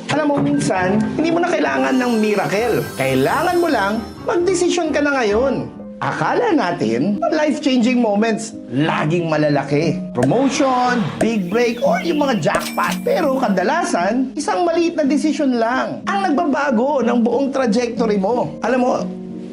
Alam mo, minsan, hindi mo na kailangan ng miracle. Kailangan mo lang, magdesisyon ka na ngayon. Akala natin, life-changing moments, laging malalaki. Promotion, big break, or yung mga jackpot. Pero kadalasan, isang maliit na desisyon lang ang nagbabago ng buong trajectory mo. Alam mo,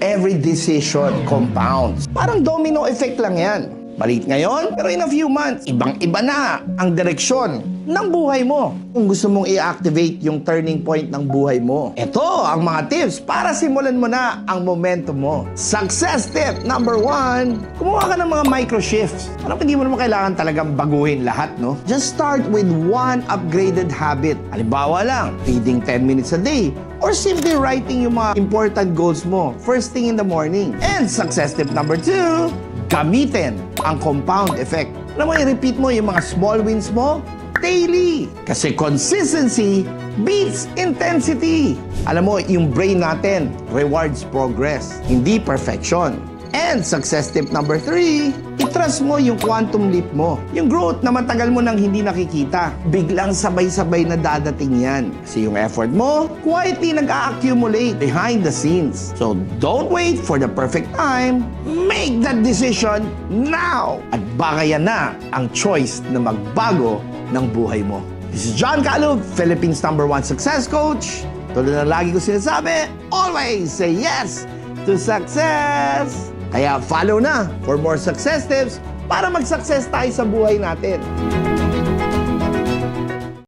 every decision compounds. Parang domino effect lang yan. Maliit ngayon, pero in a few months, ibang-iba na ang direksyon ng buhay mo. Kung gusto mong i-activate yung turning point ng buhay mo, ito ang mga tips para simulan mo na ang momentum mo. Success tip number 1, kumuha ka ng mga micro shifts. Alam, hindi mo naman kailangan talagang baguhin lahat, no? Just start with one upgraded habit. Halimbawa lang, reading 10 minutes a day, or simply writing yung mga important goals mo first thing in the morning. And success tip number 2, gamitin ang compound effect. Alam mo, i-repeat mo yung mga small wins mo daily. Kasi consistency beats intensity. Alam mo, yung brain natin rewards progress, hindi perfection. And success tip number 3, i-trust mo yung quantum leap mo. Yung growth na matagal mo nang hindi nakikita. Biglang sabay-sabay na dadating yan. Kasi yung effort mo, quietly nag-a-accumulate behind the scenes. So don't wait for the perfect time. Make that decision now! At baka yan na ang choice na magbago ng buhay mo. This is John Calub, Philippines #1 success coach. Tulad na lagi ko sinasabi, always say yes to success! Kaya follow na for more success tips para mag-success tayo sa buhay natin.